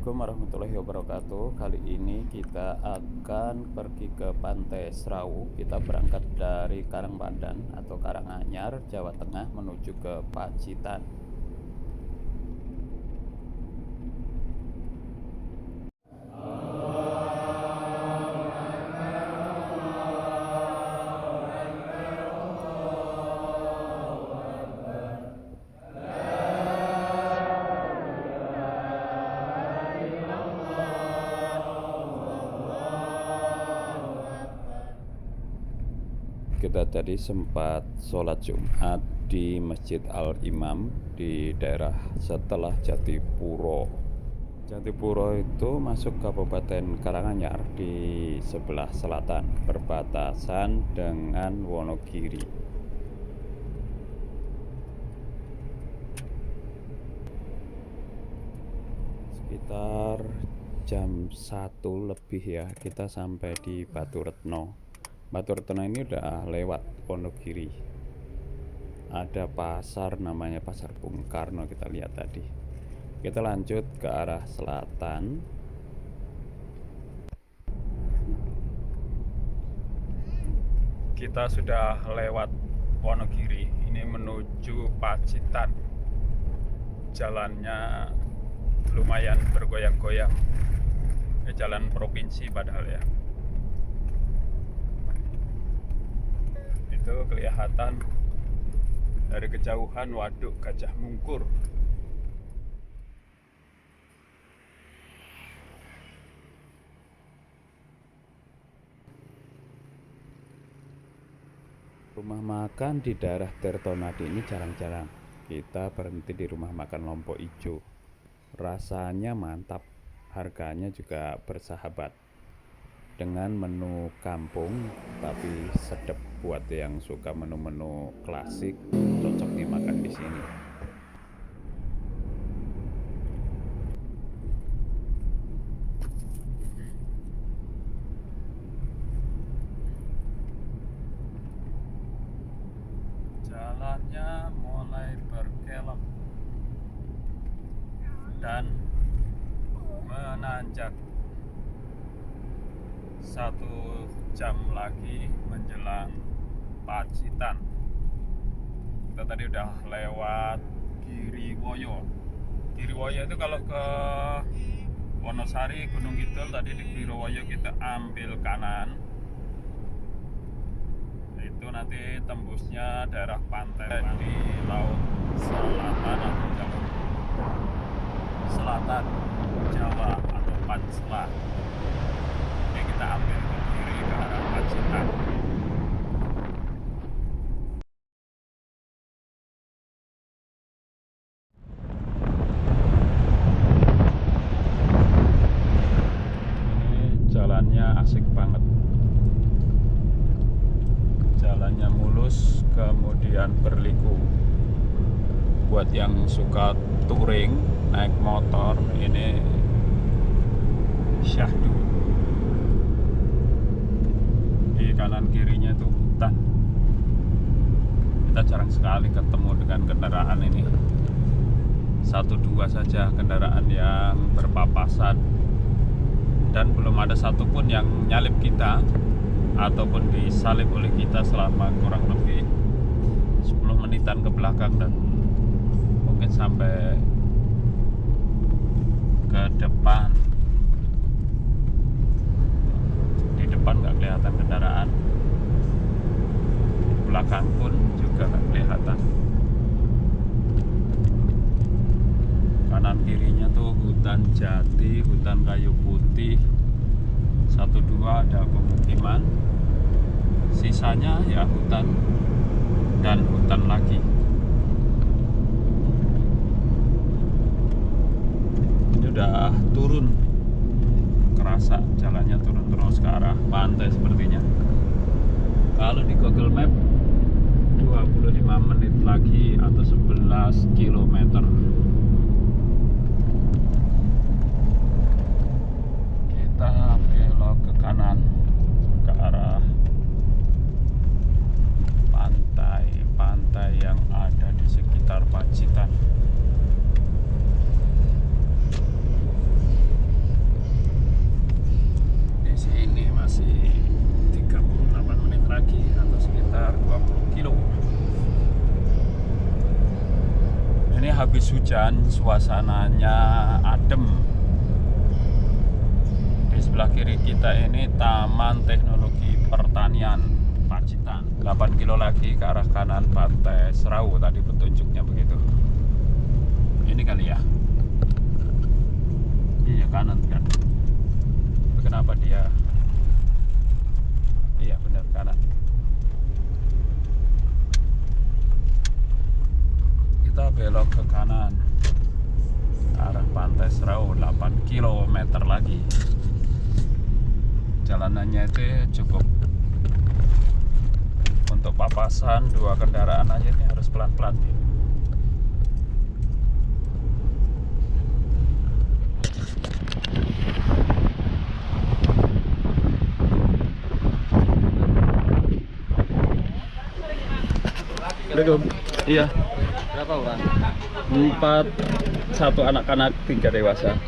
Assalamualaikum warahmatullahi wabarakatuh. Kali ini kita akan pergi ke Pantai Srau. Kita berangkat dari Karangpandan atau Karanganyar, Jawa Tengah menuju ke Pacitan. Kita tadi sempat sholat Jumat di Masjid Al-Imam di daerah setelah Jatipuro. Jatipuro itu masuk Kabupaten Karanganyar di sebelah selatan, perbatasan dengan Wonogiri. Sekitar jam 1 lebih ya, kita sampai di Baturetno. Baturetno ini udah lewat Wonogiri. Ada pasar namanya Pasar Bung Karno, kita lihat tadi. Kita lanjut ke arah selatan. Kita sudah lewat Wonogiri. Ini menuju Pacitan. Jalannya lumayan bergoyang-goyang. Jalan provinsi padahal ya. Itu kelihatan dari kejauhan Waduk Gajah Mungkur. Rumah makan di daerah Tirtonadi ini jarang-jarang. Kita berhenti di rumah makan Lompok Ijo. Rasanya mantap, harganya juga bersahabat. Dengan menu kampung tapi sedap. Buat yang suka menu-menu klasik, cocok dimakan di sini. Jalannya mulai berkelok dan menanjak. 1 jam lagi menjelang Pacitan. Kita tadi udah lewat Giriwoyo. Giriwoyo itu kalau ke Wonosari, Gunung Kidul, tadi di Giriwoyo kita ambil kanan. Itu nanti tembusnya daerah pantai di Laut Selatan atau Jawa Selatan, Jawa atau Pansela. Ini kita ambil ke kiri ke arah Pacitan. Asik banget, jalannya mulus kemudian berliku. Buat yang suka touring naik motor, ini syahdu. Di kanan kirinya itu hutan. Kita jarang sekali ketemu dengan kendaraan ini, 1-2 saja kendaraan yang berpapasan. Dan belum ada satupun yang nyalip kita ataupun disalip oleh kita selama kurang lebih 10 menitan ke belakang dan mungkin sampai ke depan. Di depan nggak kelihatan kendaraan, di belakang pun juga nggak kelihatan. Kanan kirinya tuh hutan jati, hutan kayu putih, 1-2 ada pemukiman, sisanya ya hutan dan hutan lagi. Ini udah turun, kerasa jalannya turun terus ke arah pantai sepertinya. Kalau di Google Map 25 menit lagi atau 11 km. Kita belok ke kanan ke arah pantai-pantai yang ada di sekitar Pacitan. habis hujan, suasananya adem. Di sebelah kiri kita ini Taman Teknologi Pertanian Pacitan. 8 kilo lagi ke arah kanan Pantai Serau, tadi petunjuknya begitu. Ini kali ya. Iya kanan kan. Tapi kenapa dia? Iya benar kanan. Kita belok ke kanan arah Pantai Serau, 8 km lagi. Jalanannya itu cukup untuk papasan 2 kendaraan aja ini harus pelan-pelan. Assalamualaikum. Iya. Berapa orang? 4, 1 anak-anak, 3 dewasa.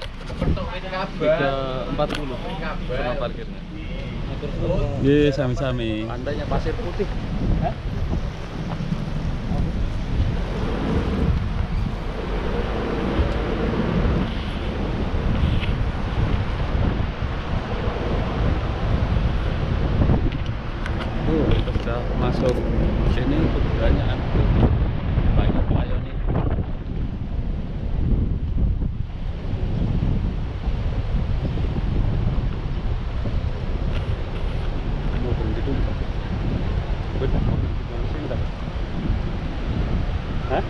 340 sama parkirnya. Iya, sami-sami. Pantainya pasir putih. Hah? Sudah masuk sini kebanyakan banyak pelayanan. Mau berhenti dulu. Benar, mau berhenti dulu sini tak? Hah?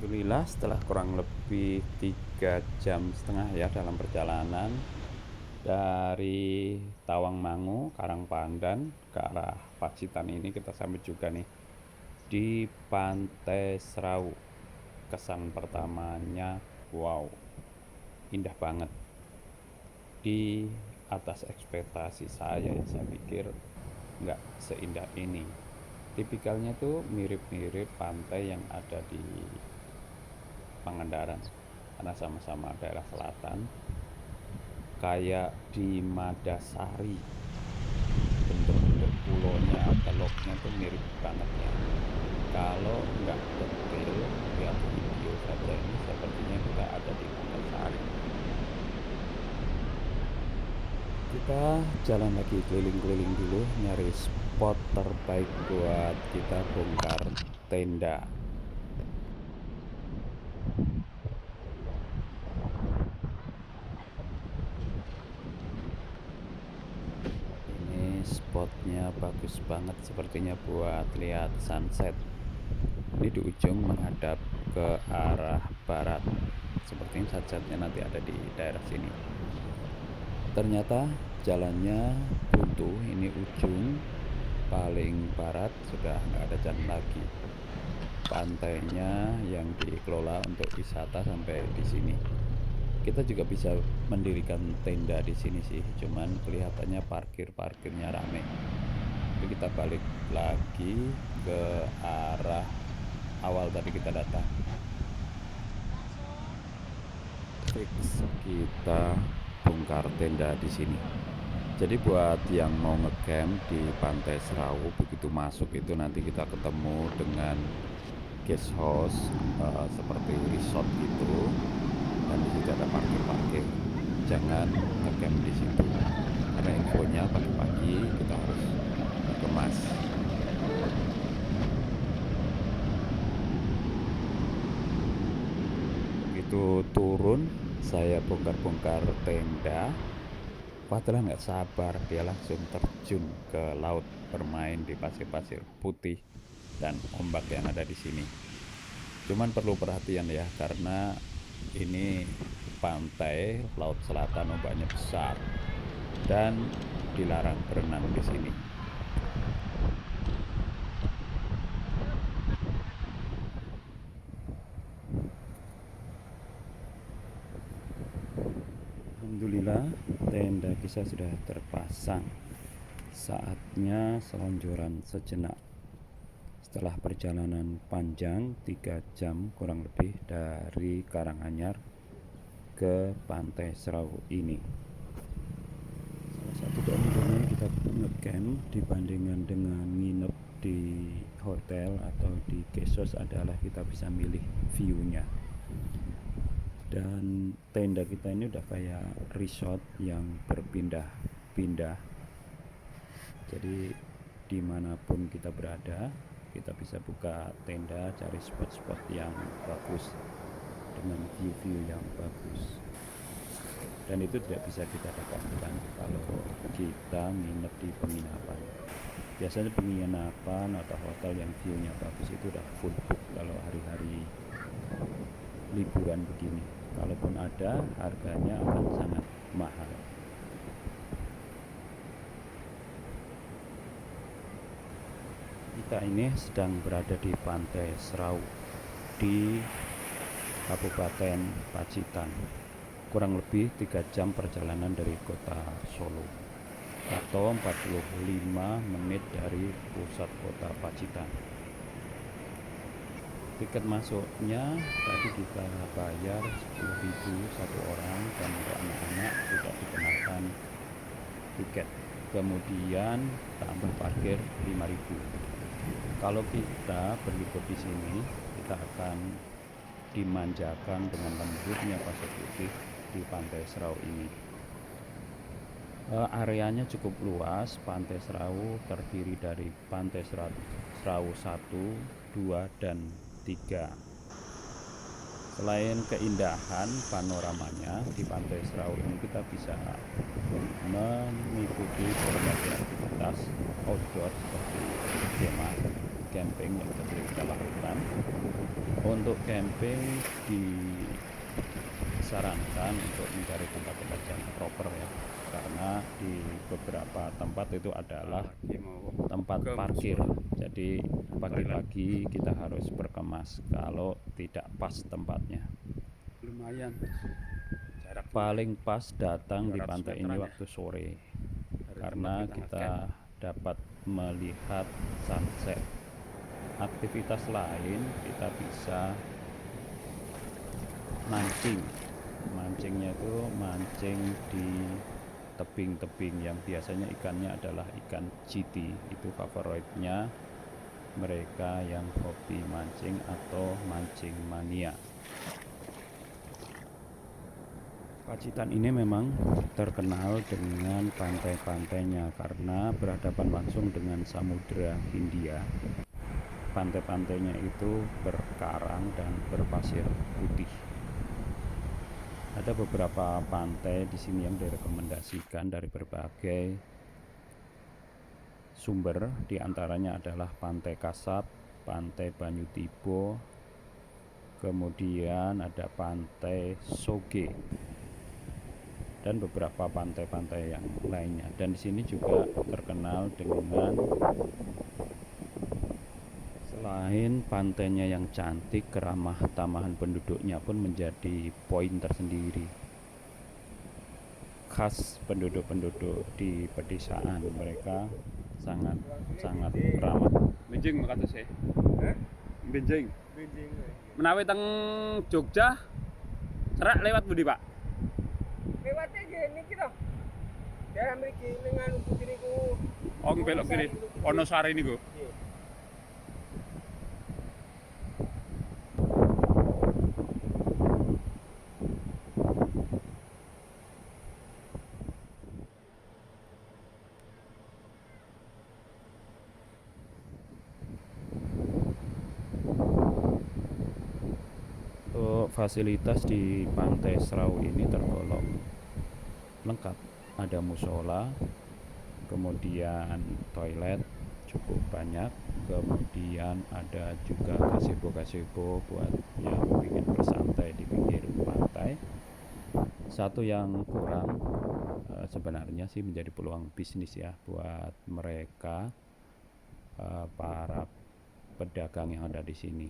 Alhamdulillah setelah kurang lebih 3,5 jam ya dalam perjalanan dari Tawangmangu, Karangpandan ke arah Pacitan ini, kita sampai juga nih di Pantai Serau. Kesan pertamanya, wow, indah banget, di atas ekspektasi saya pikir nggak seindah ini. Tipikalnya tuh mirip-mirip pantai yang ada di Pangandaran karena sama-sama daerah selatan, kayak di Madasari. Bentuk-bentuk pulaunya, teloknya tuh mirip banget ya. Kalau nggak detail lihat video saja ini sepertinya kita ada di Madasari. Kita jalan lagi keliling-keliling dulu nyari spot terbaik buat kita bongkar tenda. Ini spotnya bagus banget sepertinya buat lihat sunset. Ini di ujung menghadap ke arah barat. Sepertinya sunsetnya nanti ada di daerah sini. Ternyata jalannya buntu. Ini ujung paling barat sudah nggak ada jalan lagi. Pantainya yang dikelola untuk wisata sampai di sini. Kita juga bisa mendirikan tenda di sini sih, cuman kelihatannya parkirnya rame. Jadi kita balik lagi ke arah awal tadi kita datang. Fix kita bongkar tenda di sini. Jadi buat yang mau ngecamp di Pantai Serau, begitu masuk itu nanti kita ketemu dengan guest house seperti resort gitu, dan di situ ada parkir. Jangan ngecamp di situ karena infonya pagi-pagi kita harus kemas. Begitu turun, saya bongkar tenda. Padahal nggak sabar, dia langsung terjun ke laut bermain di pasir-pasir putih dan ombak yang ada di sini. Cuman perlu perhatian ya, karena ini pantai laut selatan, ombaknya besar dan dilarang berenang di sini. Alhamdulillah, tenda kita sudah terpasang. Saatnya selonjoran sejenak. Setelah perjalanan panjang 3 jam kurang lebih dari Karanganyar ke Pantai Serau ini. Salah satu keunggulannya kita ngecamp dibandingkan dengan nginep di hotel atau di guest house adalah kita bisa milih view-nya. Dan tenda kita ini udah kayak resort yang berpindah-pindah. Jadi dimanapun kita berada, kita bisa buka tenda, cari spot-spot yang bagus dengan view-view yang bagus. Dan itu tidak bisa kita dapatkan kalau kita nginep di penginapan. Biasanya penginapan atau hotel yang view-nya bagus itu udah full book kalau hari-hari liburan begini. Kalaupun ada, harganya akan sangat mahal. Kita ini sedang berada di Pantai Serau di Kabupaten Pacitan. Kurang lebih 3 jam perjalanan dari kota Solo atau 45 menit dari pusat kota Pacitan. Tiket masuknya tadi kita bayar 10.000 satu orang, dan untuk anak-anak tidak dikenakan tiket. Kemudian tambah parkir 5.000. Kalau kita berlibur di sini, kita akan dimanjakan dengan lembutnya pasir putih di Pantai Serau ini. Areanya cukup luas. Pantai Serau terdiri dari Pantai Serau 1, 2, dan 3. Selain keindahan panoramanya di Pantai Serau ini, kita bisa mengikuti berbagai aktivitas outdoor seperti skema camping yang tadi kita lakukan. Untuk camping disarankan untuk mencari tempat-tempat yang proper ya, karena di beberapa tempat itu adalah tempat parkir. Jadi pagi-pagi kita harus berkemas kalau tidak pas tempatnya. Lumayan jarak Paling pas datang di 200 pantai ini meteran ya. waktu sore, Dari karena tempat kita camp. dapat melihat sunset. Aktivitas lain kita bisa mancing. Mancingnya itu mancing di tebing-tebing yang biasanya ikannya adalah ikan jiti. Itu favoritnya mereka yang hobi mancing atau mancing mania. Pacitan ini memang terkenal dengan pantai-pantainya karena berhadapan langsung dengan Samudra Hindia. Pantai-pantainya itu berkarang dan berpasir putih. Ada beberapa pantai di sini yang direkomendasikan dari berbagai sumber, diantaranya adalah Pantai Kasab, Pantai Banyu Tibo, kemudian ada Pantai Soge, dan beberapa pantai-pantai yang lainnya. Dan di sini juga terkenal dengan selain pantainya yang cantik, keramah tamahan penduduknya pun menjadi poin tersendiri. Khas penduduk-penduduk di pedesaan, mereka sangat ramah. Benjing kata saya. Benjing. Menawi teng Jogja serak lewat budi Pak. Lewatnya gini kita. Daerah mriki dengan putih niku. Oh belok kiri. Wonosari niku. Fasilitas di Pantai Serau ini tergolong lengkap. Ada musola, kemudian toilet cukup banyak, kemudian ada juga gazebo buat yang ingin bersantai di pinggir pantai. Satu yang kurang sebenarnya sih menjadi peluang bisnis ya buat mereka para pedagang yang ada di sini.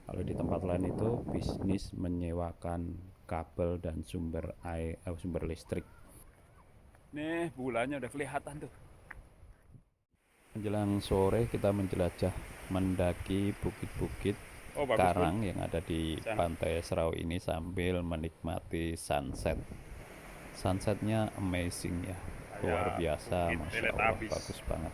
Kalau di tempat lain itu bisnis menyewakan kabel dan sumber listrik. Nih bulannya udah kelihatan tuh. Menjelang sore kita menjelajah mendaki bukit-bukit karang yang ada di pantai Serau ini sambil menikmati sunset. Sunsetnya amazing ya, luar biasa, Masya Allah, bagus banget.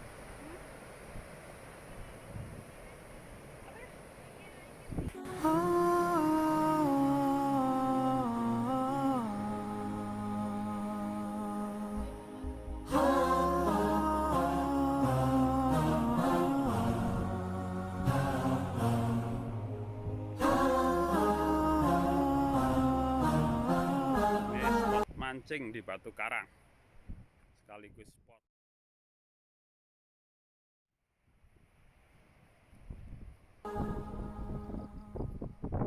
Mancing di Batu Karang sekaligus spot.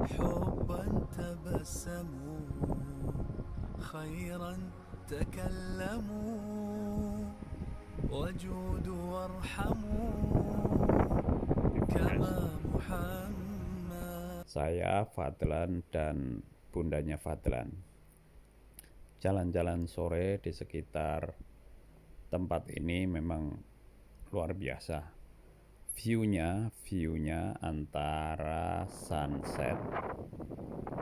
حبا تبسموا خيرا تكلموا وجودوا وارحموا كما محمد. Saya Fadlan dan bundanya Fadlan jalan-jalan sore di sekitar tempat ini memang luar biasa. View-nya antara sunset,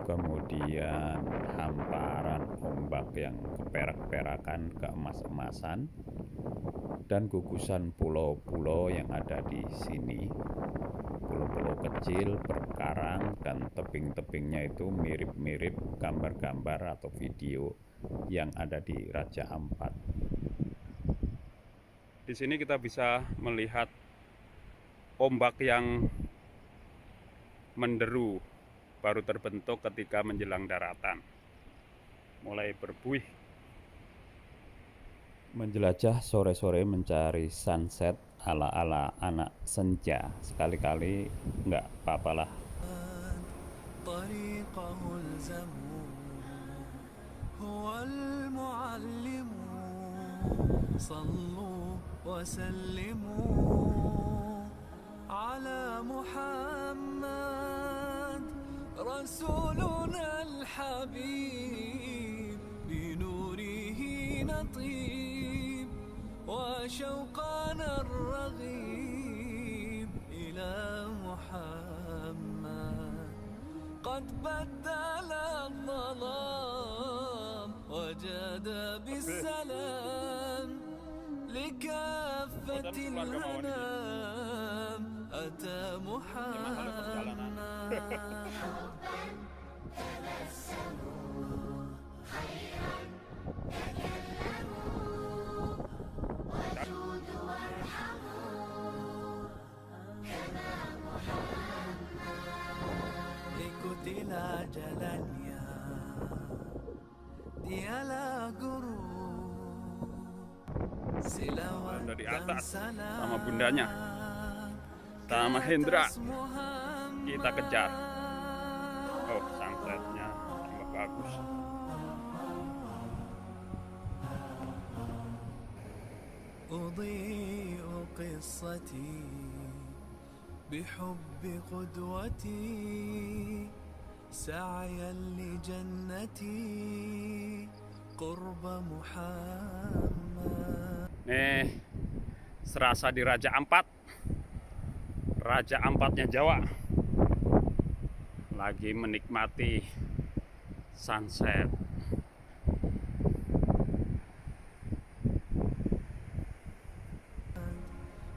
kemudian hamparan ombak yang keperak-perakan, keemas-emasan, dan gugusan pulau-pulau yang ada di sini. Pulau-pulau kecil berkarang dan tebing-tebingnya itu mirip-mirip gambar-gambar atau video yang ada di Raja Ampat. Di sini kita bisa melihat ombak yang menderu baru terbentuk ketika menjelang daratan, mulai berbuih. Menjelajah sore-sore mencari sunset ala-ala anak senja, sekali-kali nggak apa-apalah. طريقه الزموا هو المعلم صلوا وسلموا على محمد رسولنا الحبيب بنوره نطيب وشوقنا الرغيب إلى محمد قد بدل الظلام وجاد بالسلام لكافة الأنام أتى محمد ikutilah jalannya, dialah guru. Silawat dari dan atas salam sama bundanya, sama Hendra, kita kejar. Oh, sunsetnya tambah bagus. أضيء قصتي بحب قدوتي سعيا لجنتي قرب محمد. Nih, serasa di Raja Ampat, Raja Ampatnya Jawa, lagi menikmati sunset.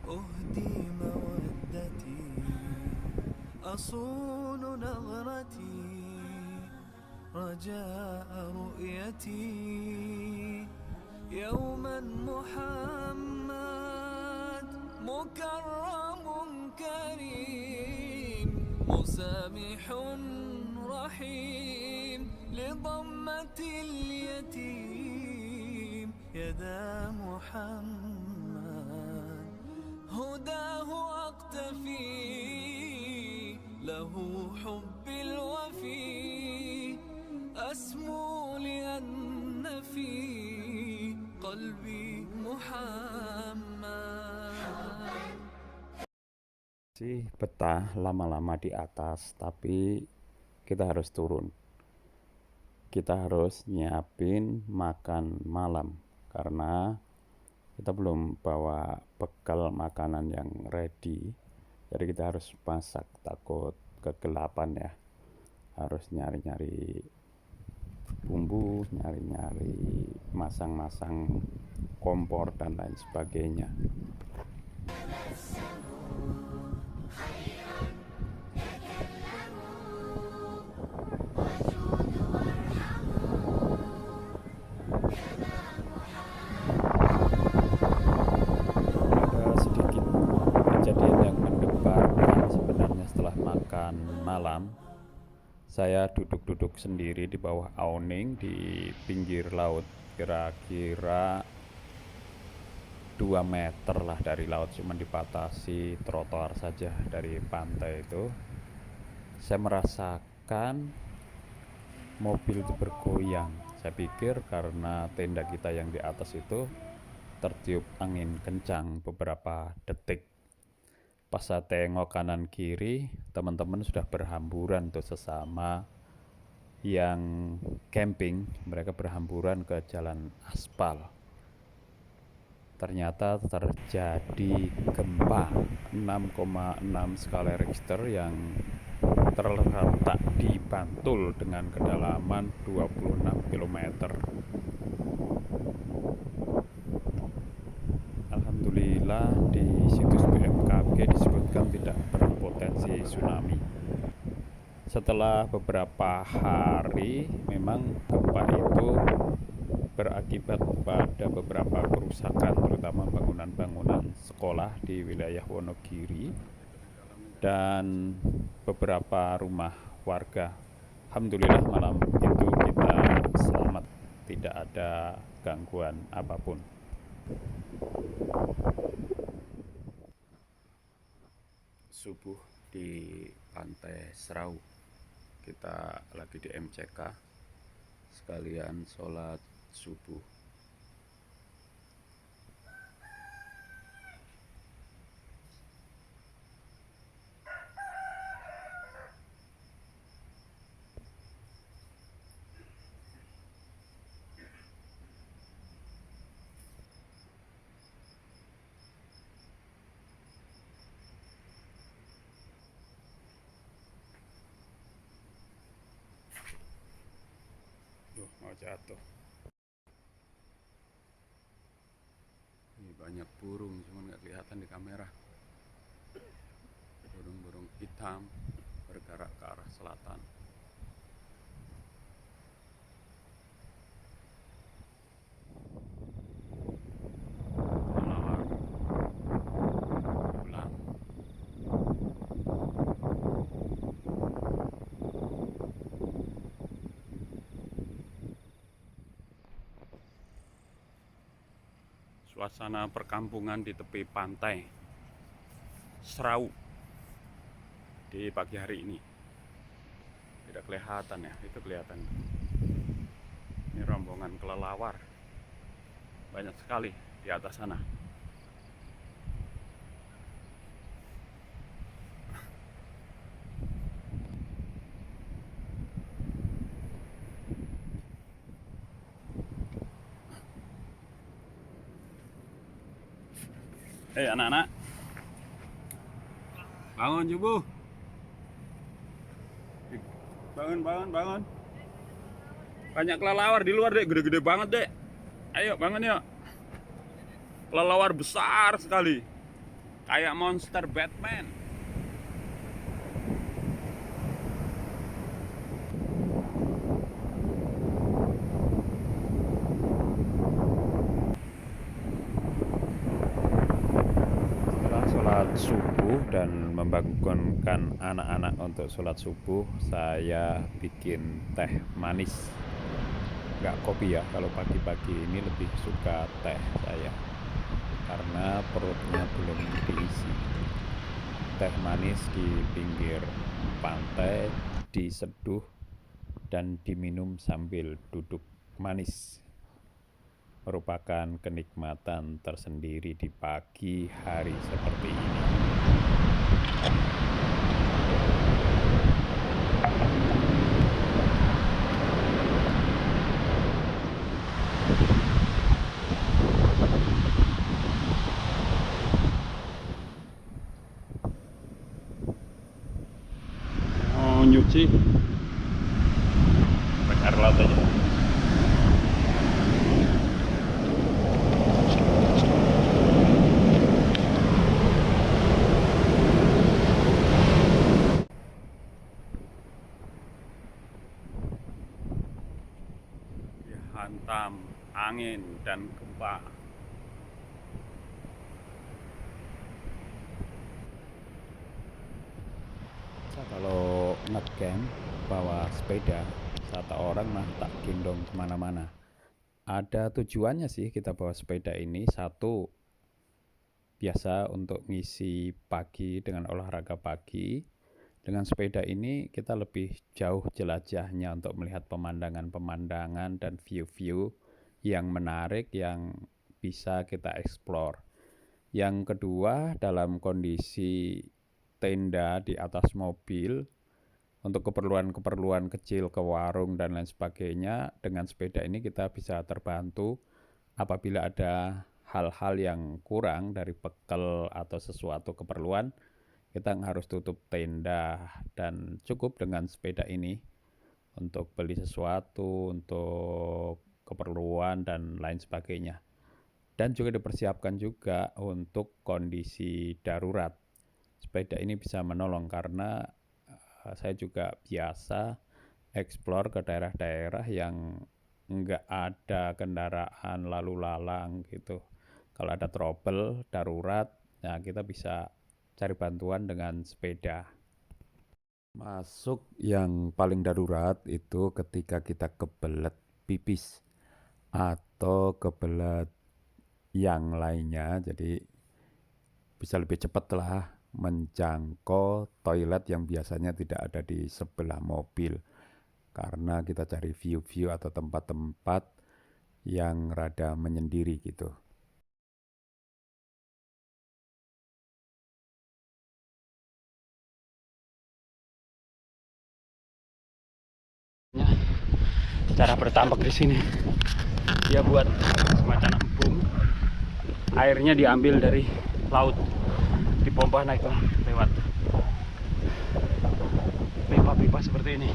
أهدي مودتي أصون نظرتي رجاء رؤيتي يوما محمد مكرم كريم مسامح رحيم لضمة اليتيم يدا محمد هداه أقتفي له حب الوفي أسمو لأن قلبي محمد. Sih betah lama-lama di atas, tapi kita harus turun. Kita harus nyiapin makan malam karena kita belum bawa bekal makanan yang ready. Jadi kita harus masak, takut kegelapan ya. Harus nyari-nyari bumbu, nyari-nyari masang-masang kompor dan lain sebagainya. Ada sedikit kejadian yang mendebarkan sebenarnya setelah makan malam. Saya duduk-duduk sendiri di bawah awning di pinggir laut, kira-kira 2 meter lah dari laut, cuma dibatasi trotoar saja dari pantai itu. Saya merasakan mobil itu bergoyang. Saya pikir karena tenda kita yang di atas itu tertiup angin kencang beberapa detik. Pas saya tengok kanan kiri, teman-teman sudah berhamburan tuh sesama yang camping. Mereka berhamburan ke jalan aspal. Ternyata terjadi gempa 6,6 skala Richter yang terletak di Bantul dengan kedalaman 26 km. Alhamdulillah di situs BMKG disebutkan tidak berpotensi tsunami. Setelah beberapa hari memang gempa itu berakibat pada beberapa kerusakan, terutama bangunan-bangunan sekolah di wilayah Wonogiri dan beberapa rumah warga. Alhamdulillah malam itu kita selamat, tidak ada gangguan apapun. Subuh di Pantai Serau, kita lagi di MCK sekalian sholat subuh. Mau jatuh. Ini banyak burung, cuma nggak kelihatan di kamera. Burung-burung hitam bergerak ke arah selatan. Kelelawar, ulang. Suasana perkampungan di tepi pantai Serau di pagi hari ini. Tidak kelihatan ya, itu kelihatan. Ini rombongan kelelawar. Banyak sekali di atas sana. Anak-anak, bangun subuh. Bangun. Banyak kelelawar di luar, Dek. Gede-gede banget, Dek. Ayo bangun yuk. Kelelawar besar sekali, kayak monster Batman. Sholat subuh dan membangunkan anak-anak untuk sholat subuh, saya bikin teh manis, nggak kopi ya. Kalau pagi-pagi ini lebih suka teh saya karena perutnya belum diisi. Teh manis di pinggir pantai diseduh dan diminum sambil duduk manis. merupakan kenikmatan tersendiri di pagi hari seperti ini. Oh, nyuci pakai air laut aja. Dihantam angin dan gempa. Kalau ngecamp bawa sepeda, kata orang mah tak gendong kemana-mana. Ada tujuannya sih kita bawa sepeda ini. Satu, biasa untuk ngisi pagi dengan olahraga pagi. Dengan sepeda ini kita lebih jauh jelajahnya untuk melihat pemandangan-pemandangan dan view-view yang menarik yang bisa kita explore. Yang kedua, dalam kondisi tenda di atas mobil untuk keperluan-keperluan kecil ke warung dan lain sebagainya, dengan sepeda ini kita bisa terbantu apabila ada hal-hal yang kurang dari bekal atau sesuatu keperluan. Kita harus tutup tenda dan cukup dengan sepeda ini untuk beli sesuatu, untuk keperluan dan lain sebagainya. Dan juga dipersiapkan juga untuk kondisi darurat. Sepeda ini bisa menolong karena saya juga biasa explore ke daerah-daerah yang enggak ada kendaraan lalu lalang gitu. Kalau ada trouble, darurat, nah kita bisa cari bantuan dengan sepeda. Masuk yang paling darurat itu ketika kita kebelet pipis atau kebelet yang lainnya, jadi bisa lebih cepat lah menjangkau toilet yang biasanya tidak ada di sebelah mobil, karena kita cari view-view atau tempat-tempat yang rada menyendiri gitu. Cara bertambak di sini, dia buat semacam embung. Airnya diambil dari laut, dipompa naik lewat pipa-pipa seperti ini.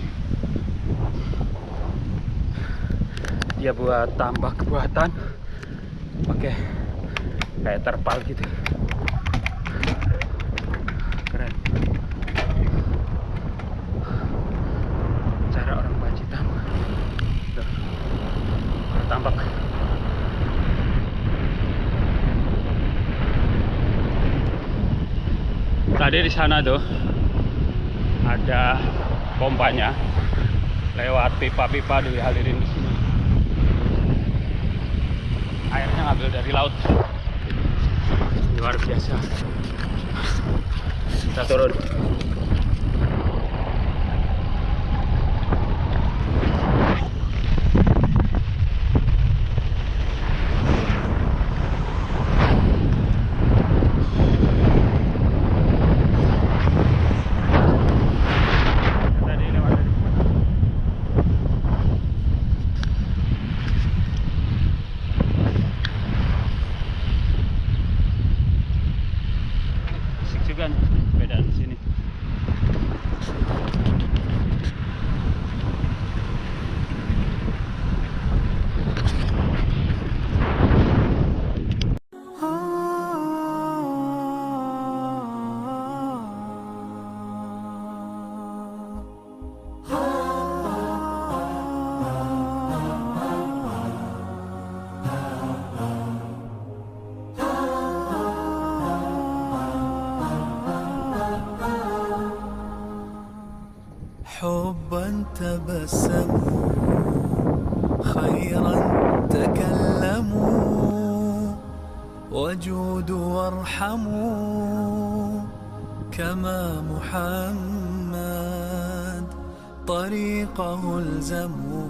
Dia buat tambak buatan, pakai kayak terpal gitu. Keren. Cara orang Pacitan bertambak. Tadi di sana tuh ada pompanya, lewat pipa-pipa dialirin di sini. Airnya ngambil dari laut. Luar biasa. Kita turun. Juga nih sepeda di sini. حبا تبسموا خيرا تكلموا وجودوا وارحموا كما محمد طريقه الزموا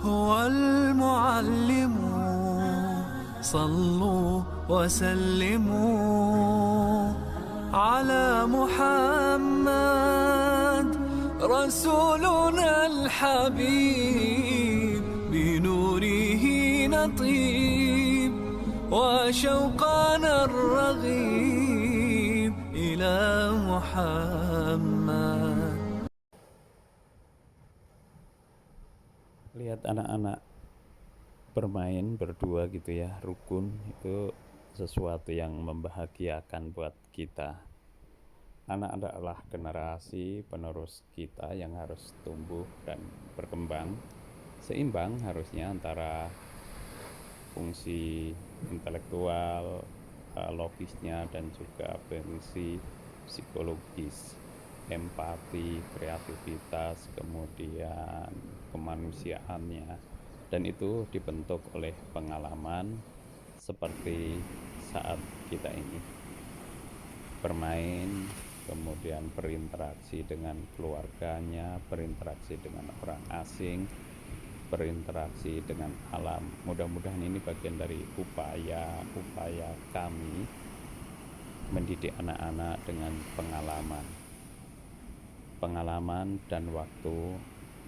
هو المعلم صلوا وسلموا على محمد رسولنا الحبيب بنوره نطيب وشوقنا الرغيب إلى محمد. Lihat anak-anak bermain berdua gitu ya, rukun, itu sesuatu yang membahagiakan buat kita. Anak adalah generasi penerus kita yang harus tumbuh dan berkembang seimbang harusnya antara fungsi intelektual, logisnya, dan juga fungsi psikologis, empati, kreativitas, kemudian kemanusiaannya, dan itu dibentuk oleh pengalaman seperti saat kita ini bermain, kemudian berinteraksi dengan keluarganya, berinteraksi dengan orang asing, berinteraksi dengan alam. Mudah-mudahan ini bagian dari upaya kami mendidik anak-anak dengan pengalaman dan waktu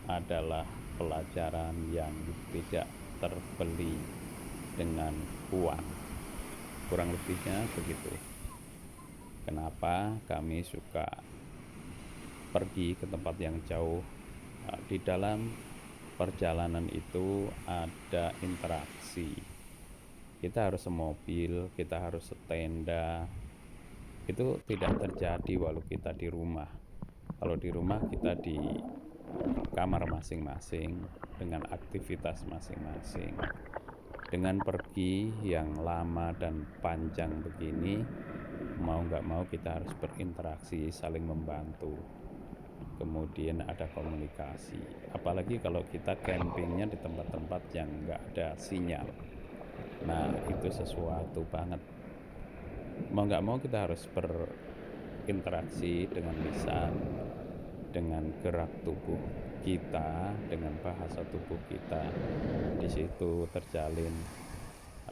adalah pelajaran yang tidak terbeli dengan uang. Kurang lebihnya begitu. Kenapa kami suka pergi ke tempat yang jauh? Di dalam perjalanan itu ada interaksi. Kita harus semobil, kita harus setenda. Itu tidak terjadi walau kita di rumah. Kalau di rumah kita di kamar masing-masing dengan aktivitas masing-masing. Dengan pergi yang lama dan panjang begini, mau nggak mau kita harus berinteraksi, saling membantu. Kemudian ada komunikasi. Apalagi kalau kita campingnya di tempat-tempat yang nggak ada sinyal. Nah, itu sesuatu banget. Mau nggak mau kita harus berinteraksi dengan lisan, dengan gerak tubuh kita, dengan bahasa tubuh kita. Di situ terjalin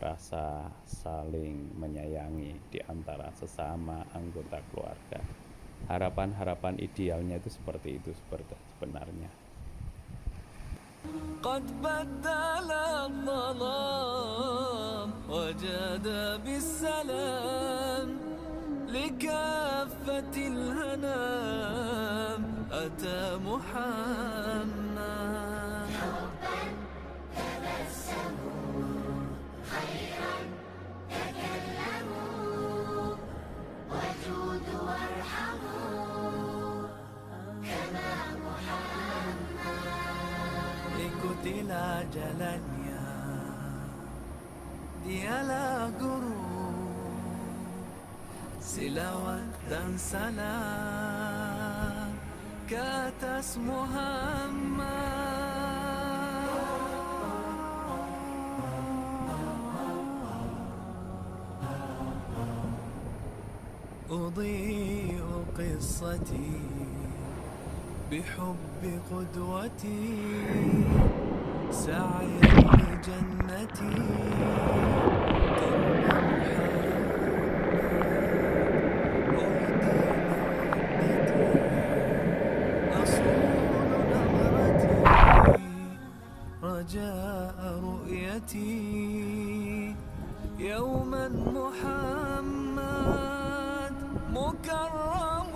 rasa saling menyayangi di antara sesama anggota keluarga. Harapan-harapan idealnya itu seperti itu sebenarnya. قد بدل الظلام وجاد بالسلام لكافة الهنام أتى محمد. Ikutilah jalannya, dialah guru, silawat dan salam ke atas Muhammad. أضيء قصتي بحب قدوتي سعيا لجنتي قرب محمد أصون نظرتي رجاء رؤيتي يوما محمد مكرم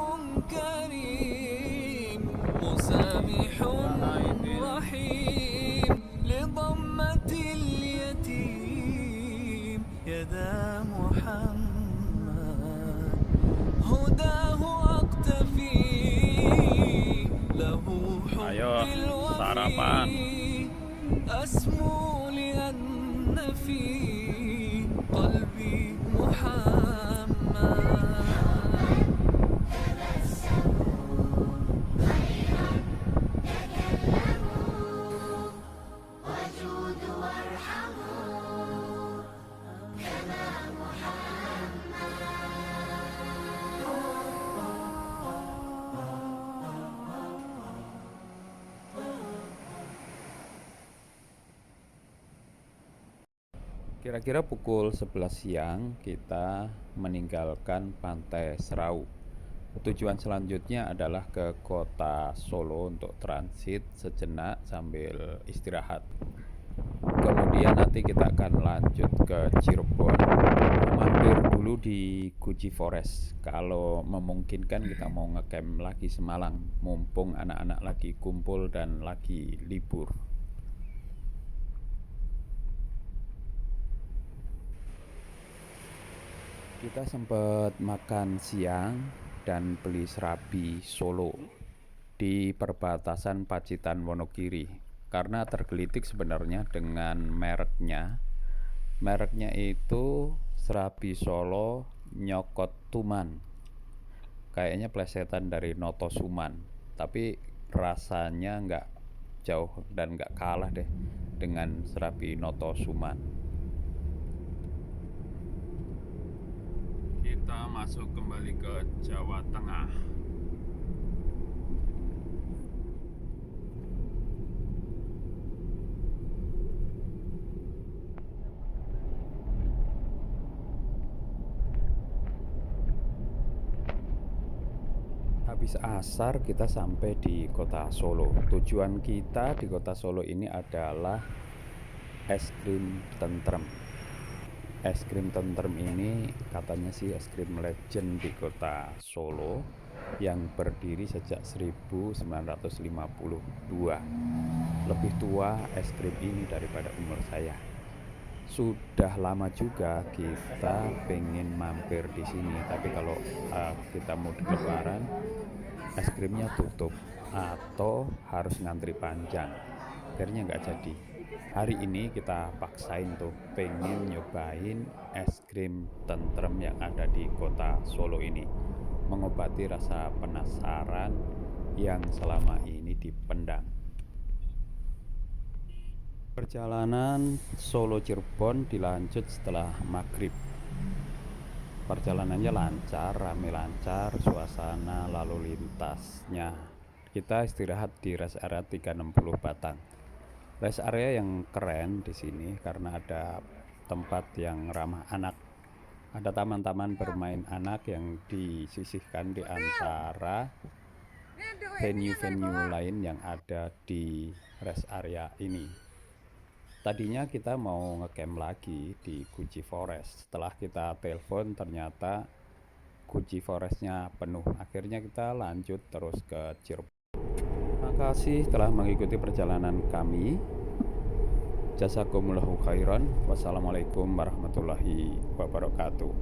كريم مسامح رحيم لضمة اليتيم يدا محمد هداه أقتفي له Ayo, حب sarapan. الوفي أسمو لأن في قلبي محمد Kira-kira pukul 11 siang kita meninggalkan Pantai Serau. Tujuan selanjutnya adalah ke kota Solo untuk transit sejenak sambil istirahat. Kemudian nanti kita akan lanjut ke Cirebon, mampir dulu di Guji Forest. Kalau memungkinkan kita mau ngecamp lagi semalam, mumpung anak-anak lagi kumpul dan lagi libur. Kita sempat makan siang dan beli serabi Solo di perbatasan Pacitan Wonogiri, karena tergelitik sebenarnya dengan mereknya. Mereknya itu serabi Solo Nyokot Tuman. Kayaknya plesetan dari Noto Suman, tapi rasanya nggak jauh dan nggak kalah deh dengan serabi Noto Suman. Kita masuk kembali ke Jawa Tengah. Habis asar kita sampai di kota Solo. Tujuan kita di kota Solo ini adalah es krim tentrem. Es krim tentrem ini katanya sih es krim legend di kota Solo yang berdiri sejak 1952. Lebih tua es krim ini daripada umur saya. Sudah lama juga kita pengen mampir di sini, tapi kalau kita mau di Lebaran es krimnya tutup atau harus ngantri panjang, akhirnya nggak jadi. Hari ini kita paksain tuh pengen nyobain es krim tentrem yang ada di kota Solo ini, mengobati rasa penasaran yang selama ini dipendam. Perjalanan Solo Cirebon dilanjut setelah maghrib. Perjalanannya lancar, rame lancar, suasana lalu lintasnya. Kita istirahat di rest area 360 Batang. Rest area yang keren di sini karena ada tempat yang ramah anak. Ada taman-taman bermain anak yang disisihkan di antara venue-venue lain yang ada di rest area ini. Tadinya kita mau ngecamp lagi di Guji Forest. Setelah kita telepon ternyata Guji Forestnya penuh. Akhirnya kita lanjut terus ke Cirebon. Terima kasih telah mengikuti perjalanan kami. Jazakumullahu khairan. Wassalamualaikum warahmatullahi wabarakatuh.